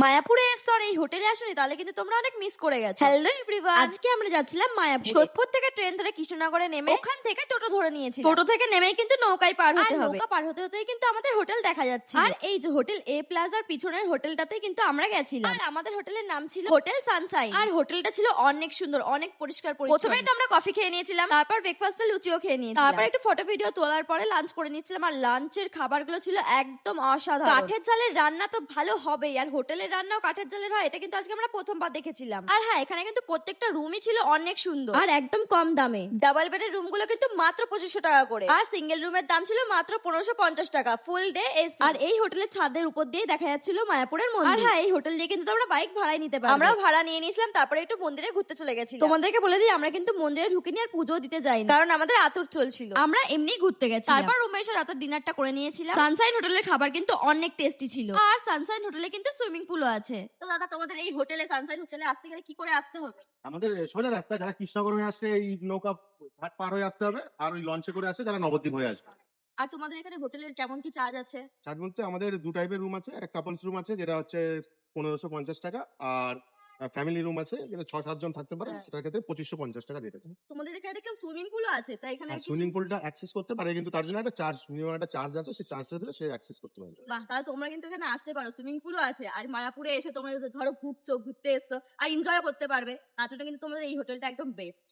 মায়াপুরে এসছো আর এই হোটেলে আসোনি তাহলে কিন্তু তোমরা অনেক মিস করে গেছো। হ্যালো এভরিওয়ান, আজকে আমরা যাচ্ছিলাম মায়াপুর। সোদপুর থেকে ট্রেন ধরে কৃষ্ণনগরে নেমে ওখান থেকে টোটো ধরে নিয়েছি। টোটো থেকে নেমেই কিন্তু নৌকায় পার হতে হবে। নৌকা পার হতে হতেই কিন্তু আমাদের হোটেল দেখা যাচ্ছে। আর এই যে হোটেল এ প্লাজার পিছনের হোটেলটাতেই কিন্তু আমরা গেছিলাম। আর আমাদের হোটেলের নাম ছিল হোটেল সানশাইন। আর হোটেলটা ছিল অনেক সুন্দর, অনেক পরিষ্কার পরিচ্ছন্ন। প্রথমেই তো আমরা কফি খেয়ে নিয়েছিলাম, তারপর ব্রেকফাস্টে লুচিও খেয়ে নিয়েছিলাম, তারপর একটু ফটো ভিডিও তোলার পরে লাঞ্চ করে নিচ্ছিলাম। আর লাঞ্চের খাবারগুলো ছিল একদম অসাধারণ। কাঠের জালের রান্না তো ভালো হবেই, আর হোটেলের রান্নাও কাঠের জালের হয় এটা কিন্তু আজকে আমরা প্রথমবার দেখেছিলাম। আর হ্যাঁ, এখানে কিন্তু প্রত্যেকটা রুমই ছিল অনেক সুন্দর আর একদম কম দামে। ডাবল বেডের রুম গুলো কিন্তু মাত্র 2500 টাকা করে, আর সিঙ্গেল রুমের দাম ছিল মাত্র 1550 টাকা ফুল ডে এসি। আর এই হোটেলের ছাদের উপর দিয়ে দেখা যাচ্ছিল মায়াপুরের মন্দির। আর হ্যাঁ, এই হোটেল দিয়ে কিন্তু তোমরা বাইক ভাড়ায় নিতে পারো। আমরাও ভাড়া নিয়ে নিয়েছিলাম, তারপরে একটু মন্দিরে ঘুরতে চলে গেছি। তোমাদেরকে বলে দিই, আমরা কিন্তু মন্দিরে ঢুকিনি আর পুজো দিতে যাইনি, কারণ আমাদের আতুর চলছিল। আমরা এমনি ঘুরতে গেছি। তারপর রুমে এসে রাতের ডিনারটা করে নিয়েছিলাম। সানশাইন হোটেলের খাবার কিন্তু অনেক টেস্টি ছিল, আর সানশাইন হোটেলে কিন্তু সুইমিং পুলও আছে। তো দাদা, তোমাদের এই হোটেলে সানশাইন হোটেলে আসতে গেলে কি করে আসতে হবে? আমাদের সোজা রাস্তা, যারা কৃষ্ণনগর হয়ে আসছে এই নৌকা ঘাট পার হয়ে আসতে হবে, আর ওই লঞ্চে করে আসছে যারা নবদ্বীপ হয়ে আসবে। আর তোমাদের এখানে হোটেলের কেমন কি চার্জ আছে? চার্জ বলতে আমাদের দু টাইপের রুম আছে। একটা কাপলস রুম আছে যেটা হচ্ছে 1550 টাকা, আর ফ্যামিলি রুম আছে যেটা 6-7 জন থাকতে পারে, এটার ক্ষেত্রে 2550 টাকা রেট আছে। তোমাদের এখানে দেখলাম সুইমিং পুলও আছে, তাই এখানে আর সুইমিং পুলটা অ্যাক্সেস করতে পারে, কিন্তু তার জন্য একটা চার্জ, মিনিমাম একটা চার্জ আছে, সেই চার্জটা দিলে সে অ্যাক্সেস করতে পারবে। বাহ, তাহলে তোমরা কিন্তু এখানে আসতে পারো, সুইমিং পুলও আছে। আর মায়াপুরে এসে তোমরা যদি ধরো ঘুরতে এসছো আর এনজয় করতে পারবে, তার জন্য কিন্তু তোমাদের এই হোটেলটা একদম বেস্ট।